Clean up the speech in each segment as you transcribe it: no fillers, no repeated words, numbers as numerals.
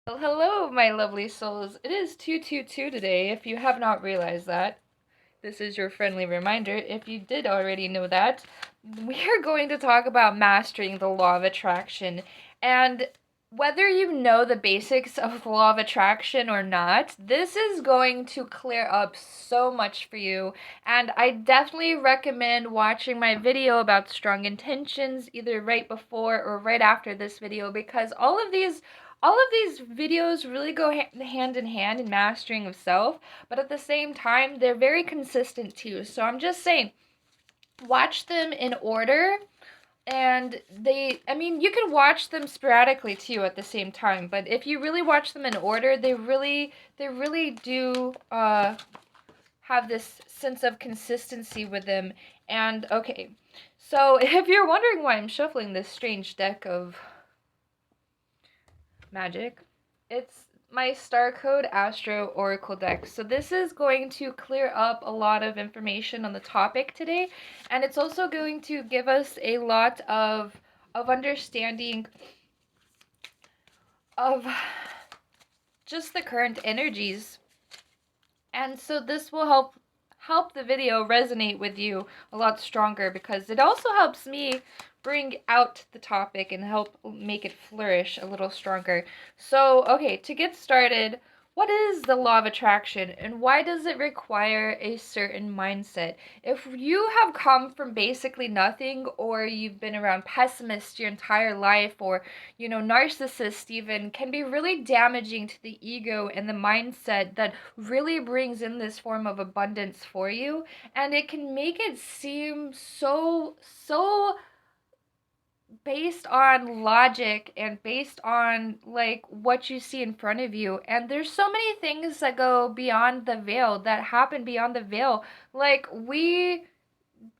Well, hello, my lovely souls. It is 222 today, if you have not realized that. This is your friendly reminder. If you did already know that, we are going to talk about mastering the law of attraction. And whether you know the basics of the law of attraction or not, this is going to clear up so much for you. And I definitely recommend watching my video about strong intentions either right before or right after this video because all of these videos really go hand in hand in mastering of self, but at the same time, they're very consistent too. So I'm just saying, watch them in order. And you can watch them sporadically too at the same time. But if you really watch them in order, they really do have this sense of consistency with them. And okay, so if you're wondering why I'm shuffling this strange deck of magic, it's my Star Code Astro Oracle deck. So this is going to clear up a lot of information on the topic today, and it's also going to give us a lot of understanding of just the current energies. And so this will help the video resonate with you a lot stronger because it also helps me bring out the topic and help make it flourish a little stronger. So, okay, to get started, what is the law of attraction and why does it require a certain mindset? If you have come from basically nothing, or you've been around pessimists your entire life, or narcissists even, can be really damaging to the ego and the mindset that really brings in this form of abundance for you, and it can make it seem so based on logic and based on like what you see in front of you. And there's so many things that go beyond the veil, that happen beyond the veil. Like, we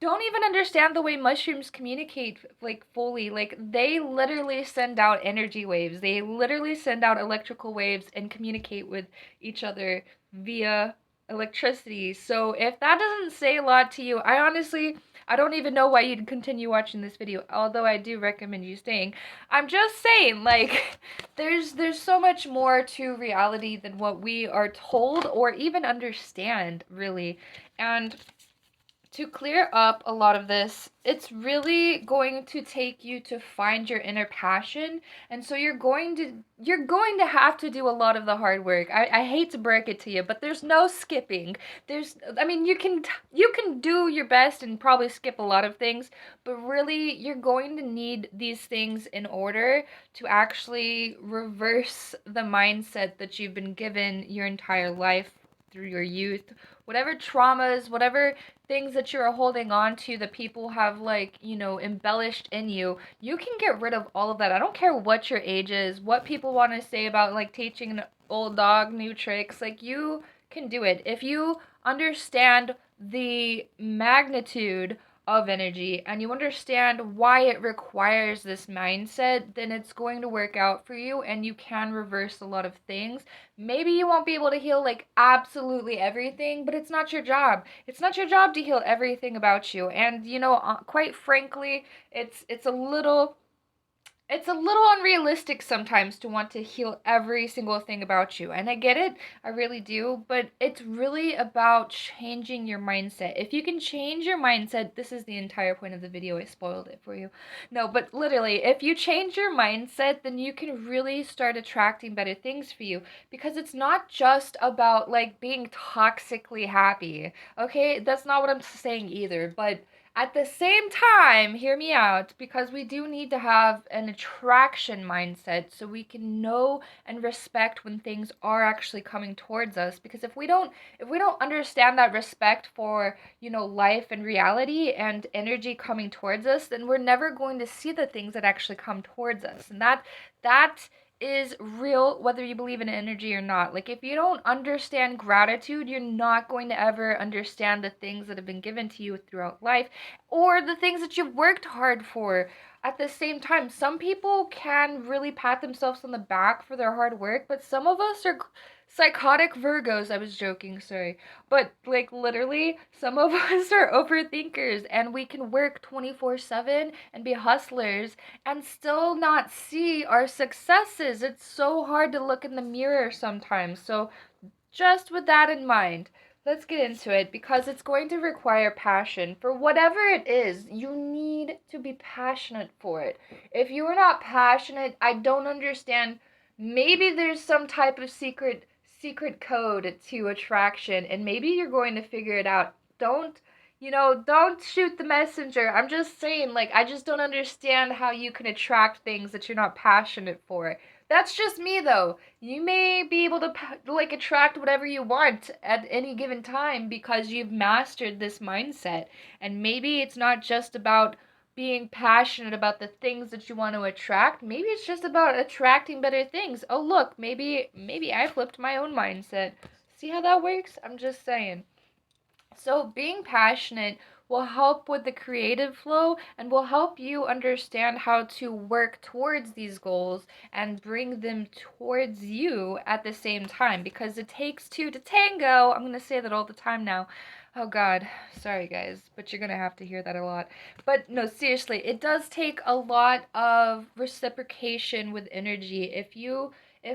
don't even understand the way mushrooms communicate like fully. Like, they literally send out energy waves, they literally send out electrical waves and communicate with each other via electricity. So if that doesn't say a lot to you, I don't even know why you'd continue watching this video, although I do recommend you staying. I'm just saying, like, there's so much more to reality than what we are told or even understand, really. And to clear up a lot of this, it's really going to take you to find your inner passion. And so you're going to have to do a lot of the hard work. I hate to break it to you, but there's no skipping. You can do your best and probably skip a lot of things, but really you're going to need these things in order to actually reverse the mindset that you've been given your entire life through your youth. Whatever traumas, whatever things that you're holding on to, that people have, like, embellished in you, you can get rid of all of that. I don't care what your age is, what people want to say about like teaching an old dog new tricks. Like, you can do it if you understand the magnitude of energy and you understand why it requires this mindset. Then it's going to work out for you and you can reverse a lot of things. Maybe you won't be able to heal like absolutely everything, but it's not your job. It's not your job to heal everything about you. And quite frankly, it's a little unrealistic sometimes to want to heal every single thing about you. And I get it, I really do, but it's really about changing your mindset. If you can change your mindset, this is the entire point of the video. I spoiled it for you. No, but literally, if you change your mindset, then you can really start attracting better things for you, because it's not just about like being toxically happy. Okay? That's not what I'm saying either, but at the same time, hear me out, because we do need to have an attraction mindset so we can know and respect when things are actually coming towards us. Because if we don't understand that respect for, life and reality and energy coming towards us, then we're never going to see the things that actually come towards us. And that is real, whether you believe in energy or not. Like, if you don't understand gratitude, you're not going to ever understand the things that have been given to you throughout life, or the things that you've worked hard for. at the same time, some people can really pat themselves on the back for their hard work, but some of us are psychotic Virgos. I was joking, sorry. But like literally, some of us are overthinkers and we can work 24/7 and be hustlers and still not see our successes. It's so hard to look in the mirror sometimes. So just with that in mind, let's get into it because it's going to require passion. For whatever it is, you need to be passionate for it. If you are not passionate, I don't understand. Maybe there's some type of secret code to attraction and maybe you're going to figure it out. Don't shoot the messenger. I'm just saying, like, I just don't understand how you can attract things that you're not passionate for. That's just me though. You may be able to like attract whatever you want at any given time because you've mastered this mindset. And maybe it's not just about being passionate about the things that you want to attract. Maybe it's just about attracting better things. Oh, look, maybe I flipped my own mindset. See how that works? I'm just saying. So, being passionate will help with the creative flow and will help you understand how to work towards these goals and bring them towards you at the same time because it takes two to tango. I'm going to say that all the time now. Oh God, sorry guys, but you're going to have to hear that a lot. But no, seriously, it does take a lot of reciprocation with energy. If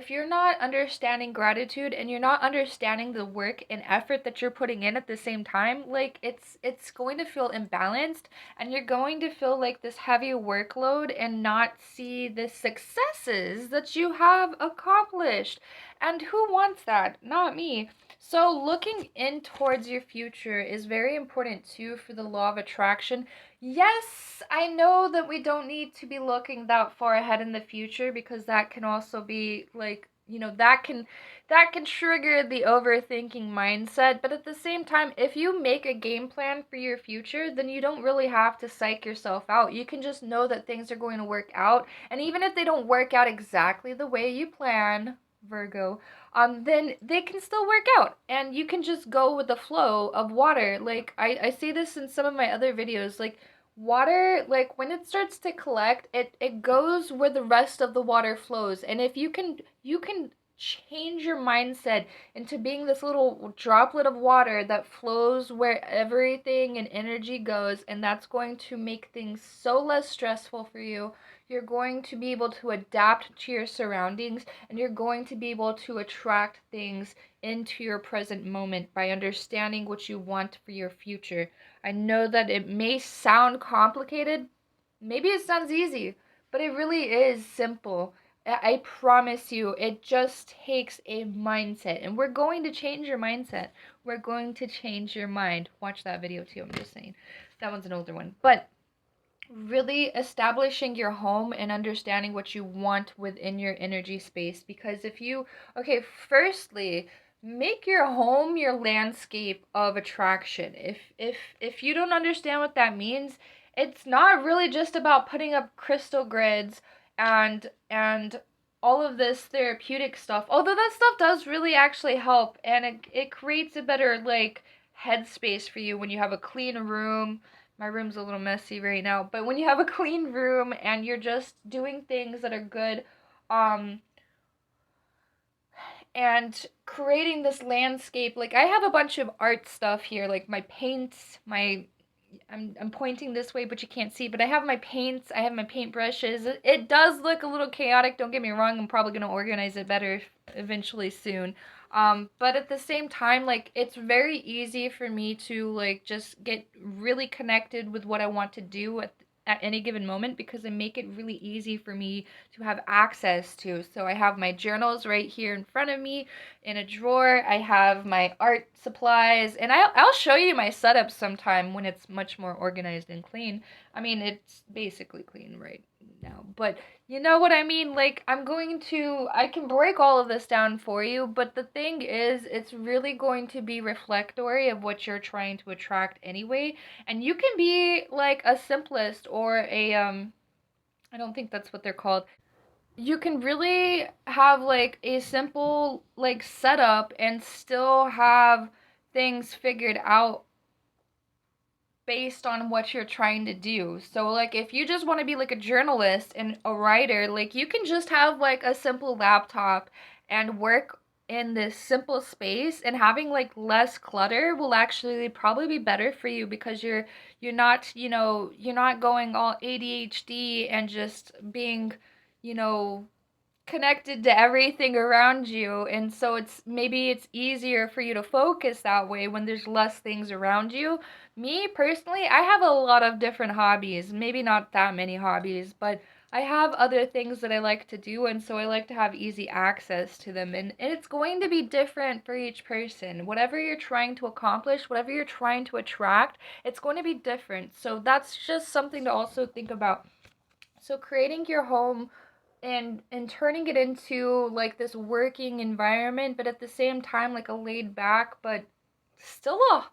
you're not understanding gratitude and you're not understanding the work and effort that you're putting in at the same time, like it's going to feel imbalanced and you're going to feel like this heavy workload and not see the successes that you have accomplished. And who wants that? Not me. So looking in towards your future is very important too for the law of attraction. Yes, I know that we don't need to be looking that far ahead in the future because that can also be like, that can trigger the overthinking mindset, but at the same time, if you make a game plan for your future, then you don't really have to psych yourself out. You can just know that things are going to work out, and even if they don't work out exactly the way you plan, Virgo, then they can still work out and you can just go with the flow of water. Like I say this in some of my other videos, like water, like when it starts to collect, it goes where the rest of the water flows. And if you can change your mindset into being this little droplet of water that flows where everything and energy goes, and that's going to make things so less stressful for you. You're going to be able to adapt to your surroundings and you're going to be able to attract things into your present moment by understanding what you want for your future. I know that it may sound complicated. Maybe it sounds easy, but it really is simple. I promise you, it just takes a mindset. And we're going to change your mindset. We're going to change your mind. Watch that video too, I'm just saying. That one's an older one. But really establishing your home and understanding what you want within your energy space, because okay, firstly, make your home your landscape of attraction. If you don't understand what that means, it's not really just about putting up crystal grids and all of this therapeutic stuff, although that stuff does really actually help, and it creates a better like headspace for you when you have a clean room. My room's a little messy right now, but when you have a clean room and you're just doing things that are good, um, and creating this landscape, like I have a bunch of art stuff here, like my paints, I'm pointing this way, but you can't see, but I have my paints, I have my paintbrushes. It does look a little chaotic, don't get me wrong. I'm probably going to organize it better eventually soon. But at the same time, like it's very easy for me to like just get really connected with what I want to do at any given moment because I make it really easy for me to have access to. So I have my journals right here in front of me in a drawer. I have my art supplies, and I'll show you my setup sometime when it's much more organized and clean. I mean, it's basically clean right now, but you know what I mean? Like, I can break all of this down for you, but the thing is, it's really going to be reflectory of what you're trying to attract anyway. And you can be like a simplist or I don't think that's what they're called. You can really have like a simple like setup and still have things figured out based on what you're trying to do. So like if you just want to be like a journalist and a writer, like you can just have like a simple laptop and work in this simple space, and having like less clutter will actually probably be better for you because you're not, you're not going all ADHD and just being, you know, connected to everything around you, and so it's easier for you to focus that way when there's less things around you. Me personally, I have a lot of different hobbies, maybe not that many hobbies, but I have other things that I like to do, and so I like to have easy access to them, and it's going to be different for each person. Whatever you're trying to accomplish, whatever you're trying to attract, it's going to be different. So that's just something to also think about. So creating your home and turning it into like this working environment, but at the same time like a laid back but still a,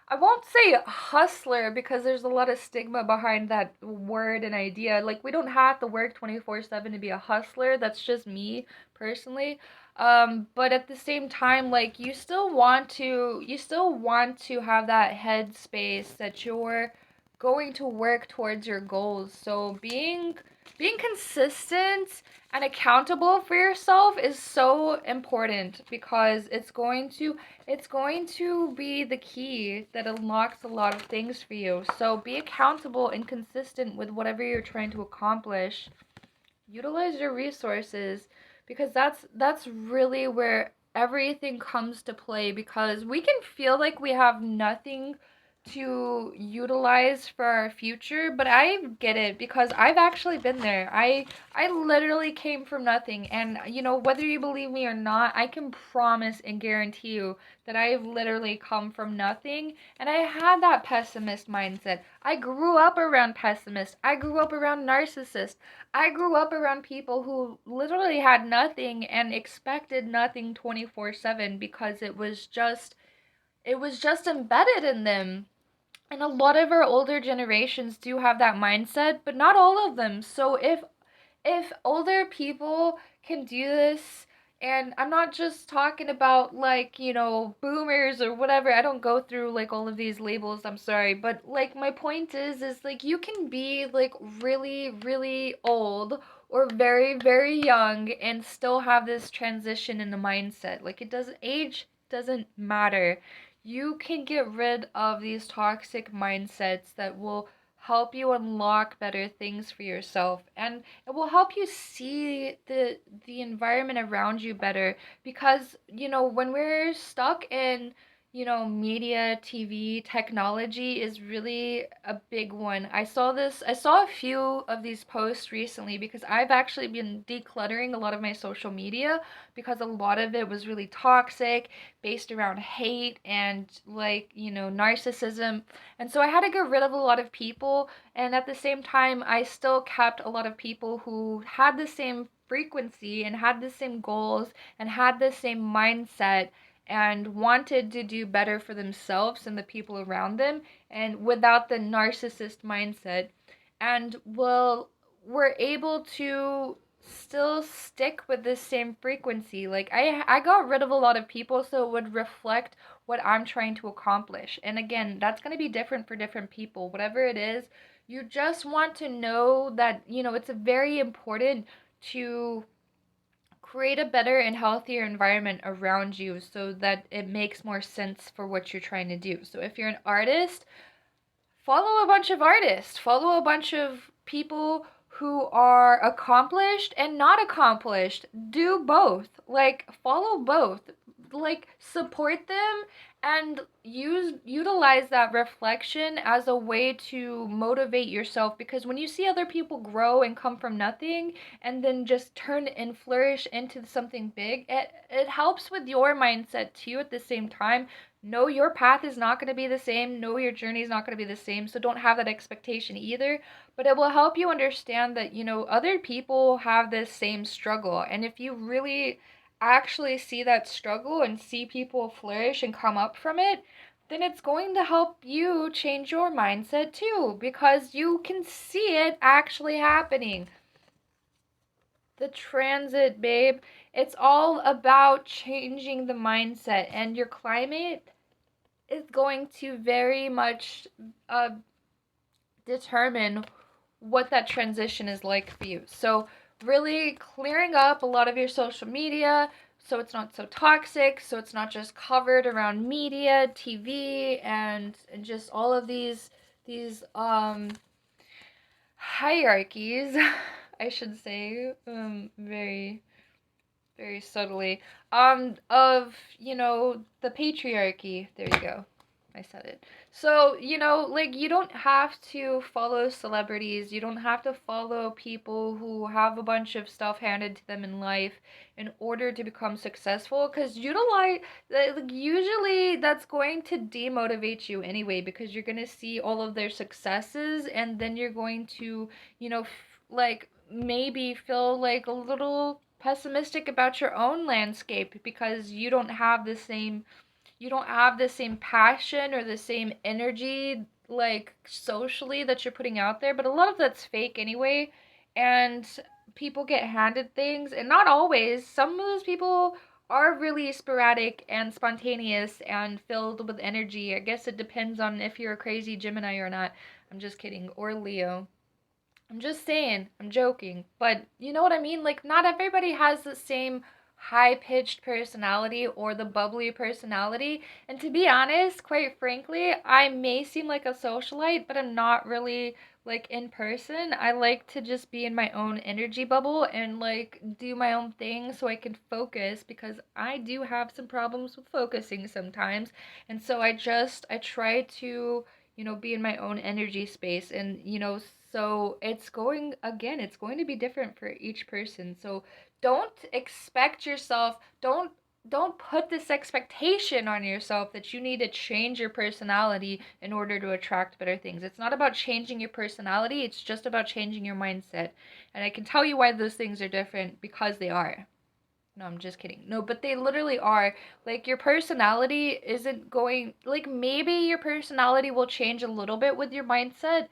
I won't say hustler because there's a lot of stigma behind that word and idea. Like we don't have to work 24/7 to be a hustler. That's just me personally. But at the same time, like you still want to have that headspace that you're going to work towards your goals. So being consistent and accountable for yourself is so important because it's going to be the key that unlocks a lot of things for you. So be accountable and consistent with whatever you're trying to accomplish. Utilize your resources because that's really where everything comes to play, because we can feel like we have nothing to utilize for our future, but I get it because I've actually been there. I literally came from nothing, and whether you believe me or not, I can promise and guarantee you that I've literally come from nothing, and I had that pessimist mindset. I grew up around pessimists. I grew up around narcissists. I grew up around people who literally had nothing and expected nothing 24/7 because it was just embedded in them. And a lot of our older generations do have that mindset, but not all of them. So if older people can do this, and I'm not just talking about like, boomers or whatever. I don't go through like all of these labels, I'm sorry, but like my point is like you can be like really really old or very very young and still have this transition in the mindset. Like it doesn't age doesn't matter. You can get rid of these toxic mindsets that will help you unlock better things for yourself, and it will help you see the environment around you better, because when we're stuck in media, TV, technology is really a big one. I saw a few of these posts recently because I've actually been decluttering a lot of my social media because a lot of it was really toxic, based around hate and like narcissism, and so I had to get rid of a lot of people, and at the same time, I still kept a lot of people who had the same frequency and had the same goals and had the same mindset and wanted to do better for themselves and the people around them, and without the narcissist mindset, and were able to still stick with the same frequency. Like I got rid of a lot of people so it would reflect what I'm trying to accomplish. And again, that's going to be different for different people. Whatever it is, you just want to know that, it's very important to create a better and healthier environment around you so that it makes more sense for what you're trying to do. So if you're an artist, follow a bunch of artists, follow a bunch of people who are accomplished and not accomplished. Do both. Like follow both. Like support them and utilize that reflection as a way to motivate yourself, because when you see other people grow and come from nothing and then just turn and flourish into something big, it helps with your mindset too at the same time. Know your path is not going to be the same. Know your journey is not going to be the same. So don't have that expectation either. But it will help you understand that, other people have this same struggle. And if you really actually see that struggle and see people flourish and come up from it, then it's going to help you change your mindset too, because you can see it actually happening. The transit, babe. It's all about changing the mindset, and your climate is going to very much uh, determine what that transition is like for you. So, really clearing up a lot of your social media so it's not so toxic, so it's not just covered around media, TV, and just all of these hierarchies, I should say, very very subtly, of, the patriarchy. There you go. I said it. So, like, you don't have to follow celebrities. You don't have to follow people who have a bunch of stuff handed to them in life in order to become successful. Because like, usually that's going to demotivate you anyway, because you're going to see all of their successes, and then you're going to, like, maybe feel like a little pessimistic about your own landscape because you don't have the same passion or the same energy, like, socially, that you're putting out there. But a lot of that's fake anyway, and people get handed things, and not always. Some of those people are really sporadic and spontaneous and filled with energy. I guess it depends on if you're a crazy Gemini or not. I'm just kidding. Or Leo. I'm just saying, I'm joking, but you know what I mean? Like, not everybody has the same high pitched personality or the bubbly personality. And to be honest, quite frankly, I may seem like a socialite, but I'm not really, like, in person. I like to just be in my own energy bubble and, like, do my own thing so I can focus, because I do have some problems with focusing sometimes. And so I try to, be in my own energy space. And, so it's going to be different for each person. So don't expect yourself, don't put this expectation on yourself that you need to change your personality in order to attract better things. It's not about changing your personality, it's just about changing your mindset. And I can tell you why those things are different, because they are. No, I'm just kidding. No, but they literally are. Like, your personality isn't going, like, maybe your personality will change a little bit with your mindset,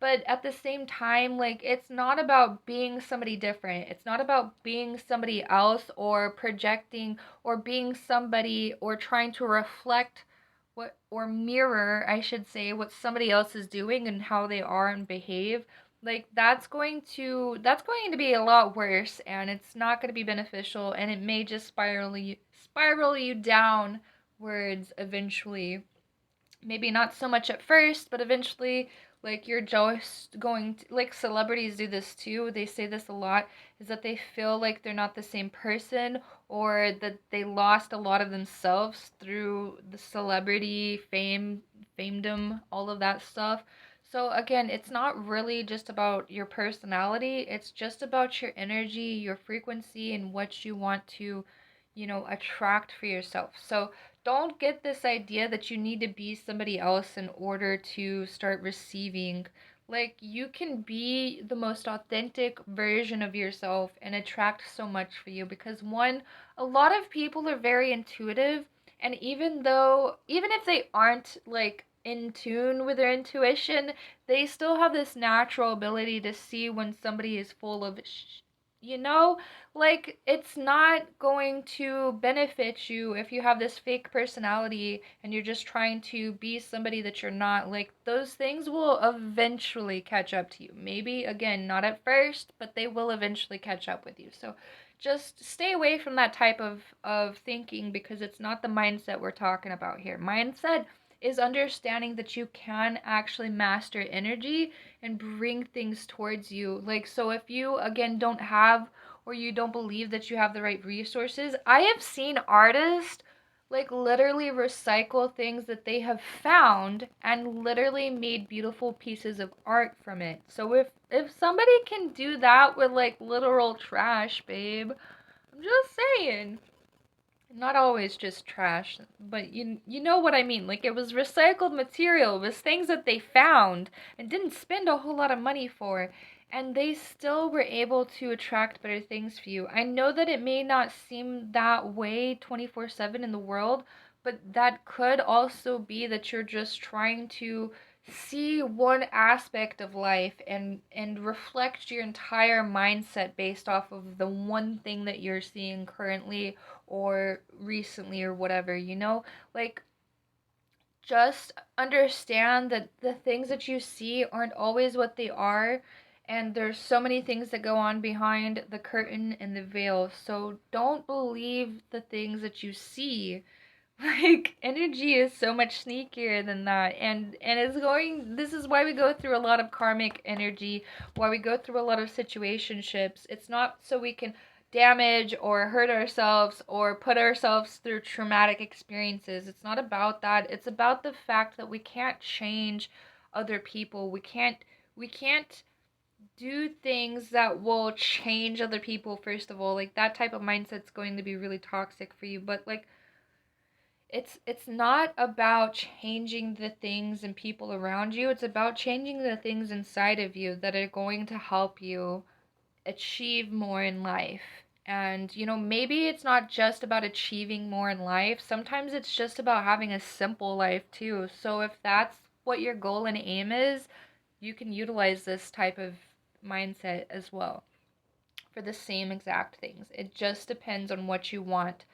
but at the same time, like, it's not about being somebody different. It's not about being somebody else or projecting or being somebody or trying to reflect what, or mirror, I should say, what somebody else is doing and how they are and behave. Like, that's going to be a lot worse, and it's not going to be beneficial, and it may just spiral you downwards eventually. Maybe not so much at first, but eventually, like, you're just going to, like, celebrities do this too. They say this a lot, is that they feel like they're not the same person, or that they lost a lot of themselves through the celebrity famedom, all of that stuff. So again, it's not really just about your personality, it's just about your energy, your frequency, and what you want to, attract for yourself. So don't get this idea that you need to be somebody else in order to start receiving. Like, you can be the most authentic version of yourself and attract so much for you, because one, a lot of people are very intuitive, and even if they aren't, like, in tune with their intuition, they still have this natural ability to see when somebody is full of you know like, it's not going to benefit you if you have this fake personality and you're just trying to be somebody that you're not. Like, those things will eventually catch up to you. Maybe, again, not at first, but they will eventually catch up with you. So just stay away from that type of thinking, because it's not the mindset we're talking about here. Mindset is understanding that you can actually master energy and bring things towards you. Like, so if you, again, don't have, or you don't believe that you have the right resources, I have seen artists, like, literally recycle things that they have found and literally made beautiful pieces of art from it. So if somebody can do that with, like, literal trash, babe, I'm just saying. Not always just trash, but you know what I mean. Like, it was recycled material, it was things that they found and didn't spend a whole lot of money for, and they still were able to attract better things for you. I know that it may not seem that way 24/7 in the world, but that could also be that you're just trying to see one aspect of life and reflect your entire mindset based off of the one thing that you're seeing currently or recently or whatever. Like, just understand that the things that you see aren't always what they are, and there's so many things that go on behind the curtain and the veil. So don't believe the things that you see. Like, energy is so much sneakier than that, and it's going, this is why we go through a lot of karmic energy, why we go through a lot of situationships. It's not so we can damage or hurt ourselves or put ourselves through traumatic experiences. It's not about that. It's about the fact that we can't change other people. We can't do things that will change other people. First of all, like, that type of mindset's going to be really toxic for you. But like, it's not about changing the things and people around you. It's about changing the things inside of you that are going to help you achieve more in life. And maybe it's not just about achieving more in life. Sometimes it's just about having a simple life too. So if that's what your goal and aim is, you can utilize this type of mindset as well for the same exact things. It just depends on what you want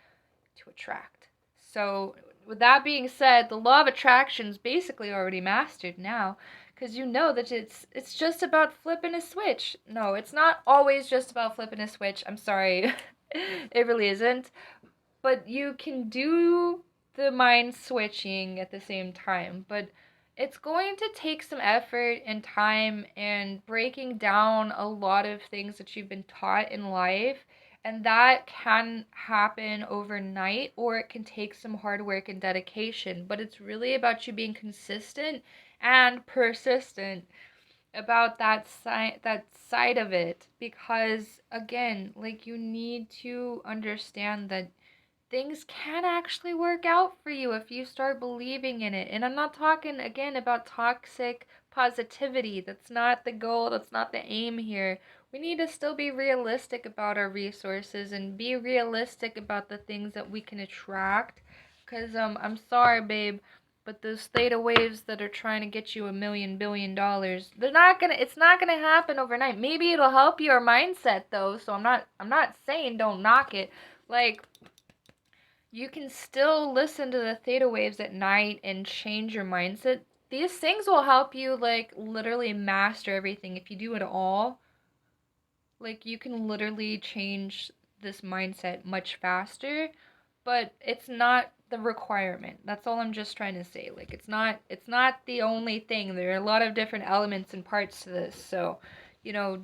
to attract. So, with that being said, the law of attraction is basically already mastered now, because you know that it's just about flipping a switch. No, it's not always just about flipping a switch. I'm sorry. It really isn't. But you can do the mind switching at the same time, but it's going to take some effort and time and breaking down a lot of things that you've been taught in life, and that can happen overnight, or it can take some hard work and dedication. But it's really about you being consistent and persistent about that side of it, because again, like, you need to understand that things can actually work out for you if you start believing in it. And I'm not talking again about toxic positivity. That's not the goal, that's not the aim here. We need to still be realistic about our resources and be realistic about the things that we can attract. Cause I'm sorry, babe, but those theta waves that are trying to get you $1 million billion, it's not gonna happen overnight. Maybe it'll help your mindset though, so I'm not saying don't knock it. Like, you can still listen to the theta waves at night and change your mindset. These things will help you, like, literally master everything. If you do it all, like, you can literally change this mindset much faster, but it's not the requirement. That's all I'm just trying to say. Like, it's not the only thing. There are a lot of different elements and parts to this. So,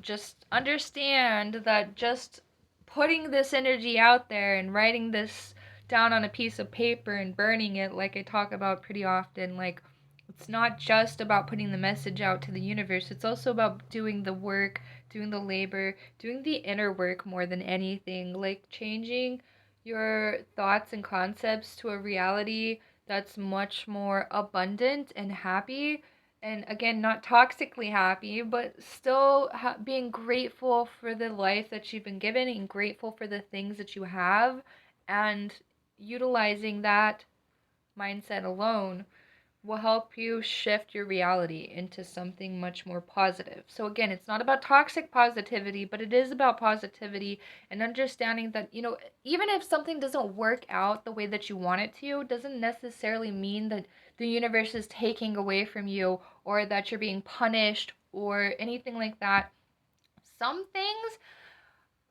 just understand that just putting this energy out there and writing this down on a piece of paper and burning it, like I talk about pretty often, like, it's not just about putting the message out to the universe. It's also about doing the work, doing the labor, doing the inner work more than anything. Like, changing your thoughts and concepts to a reality that's much more abundant and happy. And again, not toxically happy, but still being grateful for the life that you've been given and grateful for the things that you have, and utilizing that mindset alone will help you shift your reality into something much more positive. So again, it's not about toxic positivity, but it is about positivity and understanding that, even if something doesn't work out the way that you want it to, doesn't necessarily mean that the universe is taking away from you or that you're being punished or anything like that. Some things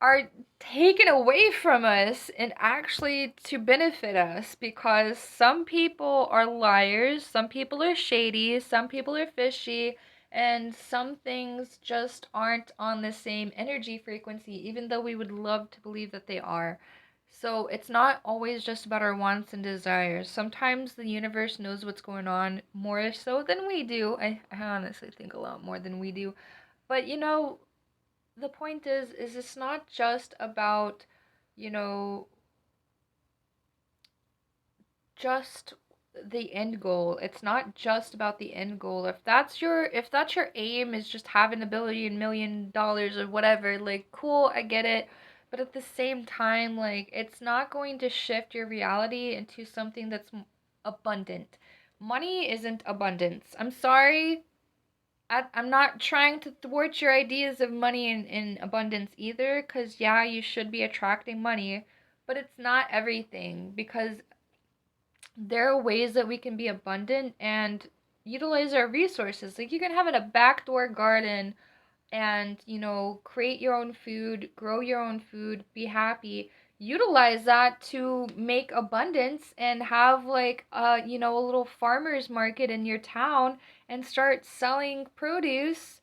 are taken away from us and actually to benefit us, because some people are liars, some people are shady, some people are fishy, and some things just aren't on the same energy frequency, even though we would love to believe that they are. So it's not always just about our wants and desires. Sometimes the universe knows what's going on more so than we do. I honestly think a lot more than we do. But the point is it's not just about, you know, just the end goal. It's not just about the end goal. If that's your aim, is just having $1 billion, $1 million or whatever, like, cool, I get it. But at the same time, like, it's not going to shift your reality into something that's abundant. Money isn't abundance. I'm sorry, I'm not trying to thwart your ideas of money in abundance either, because, yeah, you should be attracting money, but it's not everything, because there are ways that we can be abundant and utilize our resources. Like, you can have a backdoor garden and, create your own food, grow your own food, be happy. Utilize that to make abundance and have like a little farmers market in your town and start selling produce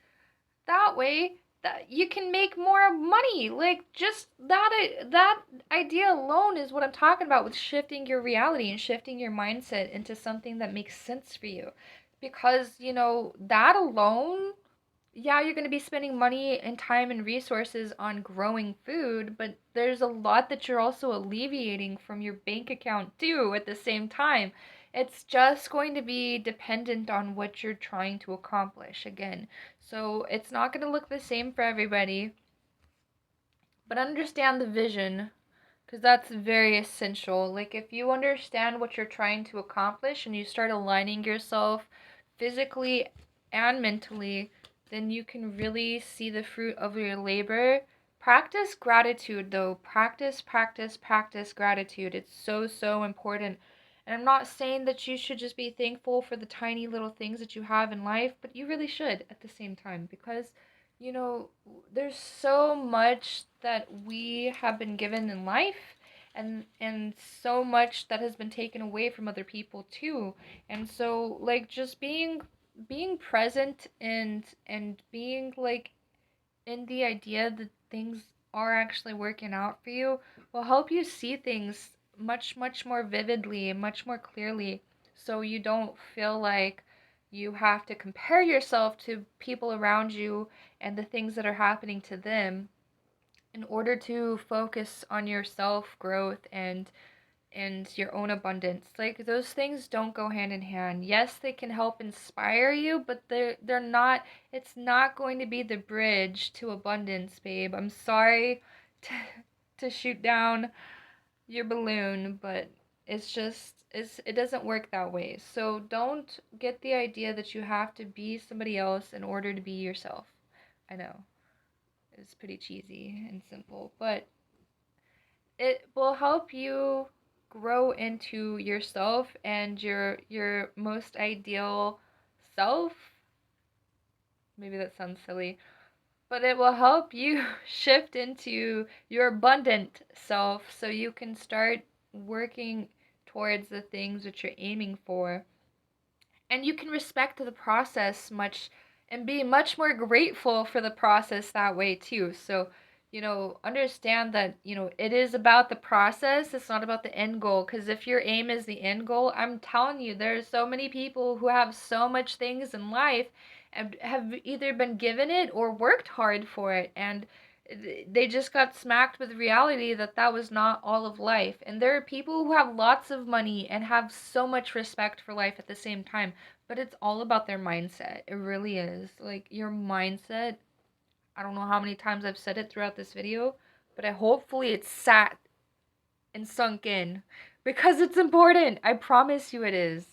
that way, that you can make more money. Like, just that idea alone is what I'm talking about with shifting your reality and shifting your mindset into something that makes sense for you. Because, that alone, yeah, you're going to be spending money and time and resources on growing food, but there's a lot that you're also alleviating from your bank account too at the same time. It's just going to be dependent on what you're trying to accomplish again. So it's not going to look the same for everybody, but understand the vision, because that's very essential. Like, if you understand what you're trying to accomplish and you start aligning yourself physically and mentally, then you can really see the fruit of your labor. Practice gratitude, though. Practice, practice, practice gratitude. It's so, so important. And I'm not saying that you should just be thankful for the tiny little things that you have in life, but you really should at the same time, because you know, there's so much that we have been given in life, and so much that has been taken away from other people too. And so, like, just being present and being like in the idea that things are actually working out for you will help you see things much more vividly and much more clearly, so you don't feel like you have to compare yourself to people around you and the things that are happening to them in order to focus on your self growth and your own abundance. Like, those things don't go hand in hand. Yes, they can help inspire you, but they're not, it's not going to be the bridge to abundance, babe. I'm sorry to, to shoot down your balloon, but it doesn't work that way. So don't get the idea that you have to be somebody else in order to be yourself. I know. It's pretty cheesy and simple, but it will help you grow into yourself and your most ideal self. Maybe that sounds silly, but it will help you shift into your abundant self so you can start working towards the things that you're aiming for, and you can respect the process much and be much more grateful for the process that way too. So, understand that, it is about the process, it's not about the end goal. Because if your aim is the end goal, I'm telling you, there's so many people who have so much things in life and have either been given it or worked hard for it, and they just got smacked with reality that that was not all of life. And there are people who have lots of money and have so much respect for life at the same time, but it's all about their mindset. It really is. Like, your mindset, I don't know how many times I've said it throughout this video, but hopefully it's sat and sunk in, because it's important. I promise you it is.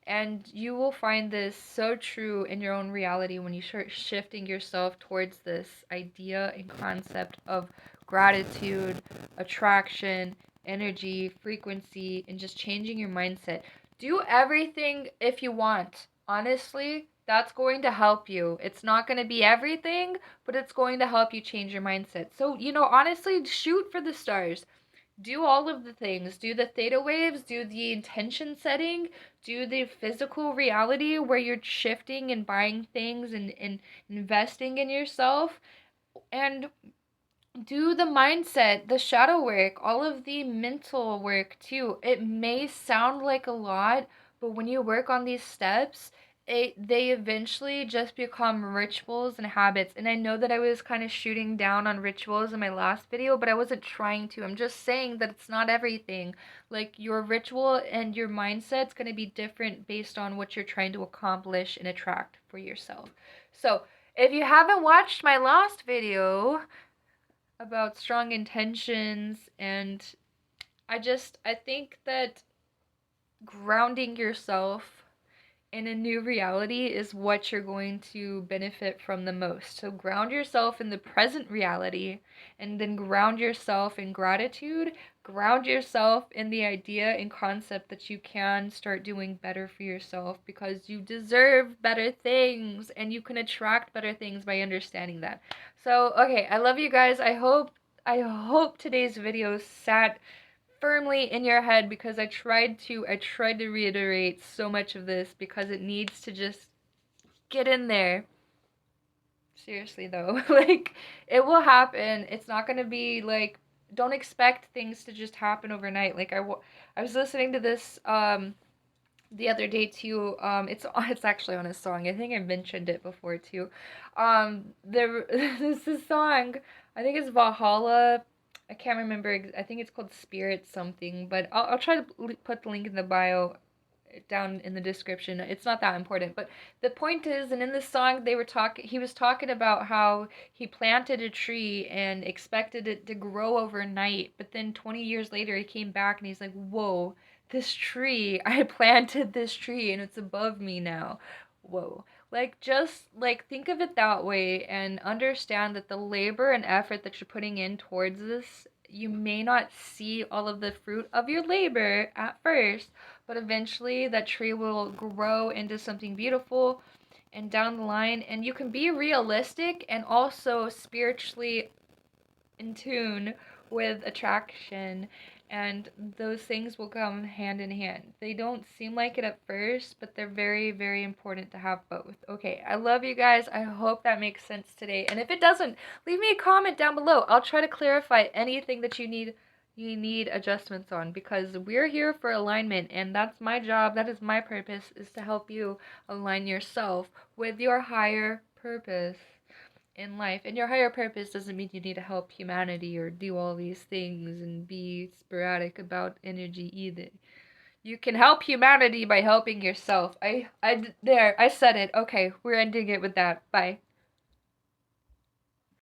And you will find this so true in your own reality when you start shifting yourself towards this idea and concept of gratitude, attraction, energy, frequency, and just changing your mindset. Do everything if you want. Honestly, that's going to help you. It's not going to be everything, but it's going to help you change your mindset. So, honestly, shoot for the stars. Do all of the things. Do the theta waves, do the intention setting, do the physical reality where you're shifting and buying things and investing in yourself, and do the mindset, the shadow work, all of the mental work too. It may sound like a lot, but when you work on these steps, they eventually just become rituals and habits. And I know that I was kind of shooting down on rituals in my last video, but I wasn't trying to. I'm just saying that it's not everything. Like, your ritual and your mindset's going to be different based on what you're trying to accomplish and attract for yourself. So, if you haven't watched my last video about strong intentions, and I think that grounding yourself in a new reality is what you're going to benefit from the most. So ground yourself in the present reality and then ground yourself in gratitude. Ground yourself in the idea and concept that you can start doing better for yourself because you deserve better things and you can attract better things by understanding that. So, okay, I love you guys. I hope today's video sat firmly in your head because I tried to reiterate so much of this because it needs to just get in there. Seriously though, like it will happen. It's not going to be like don't expect things to just happen overnight. Like I was listening to this the other day too. It's actually on a song. I think I mentioned it before too. There this is a song. I think it's Valhalla. I can't remember. I think it's called Spirit something, but I'll try to put the link in the bio down in the description. It's not that important, but the point is, and in this song he was talking about how he planted a tree and expected it to grow overnight, but then 20 years later he came back and he's like, "Whoa, this tree, I planted this tree and it's above me now. Whoa." Like just like think of it that way and understand that the labor and effort that you're putting in towards this, you may not see all of the fruit of your labor at first, but eventually that tree will grow into something beautiful and down the line, and you can be realistic and also spiritually in tune with attraction, and those things will come hand in hand. They don't seem like it at first, but they're very, very important to have both. Okay, I love you guys. I hope that makes sense today. And if it doesn't, leave me a comment down below. I'll try to clarify anything that you need adjustments on, because we're here for alignment, and that's my job. That is my purpose, is to help you align yourself with your higher purpose in life. And your higher purpose doesn't mean you need to help humanity or do all these things and be sporadic about energy either. You can help humanity by helping yourself. I said it. Okay, we're ending it with that. Bye.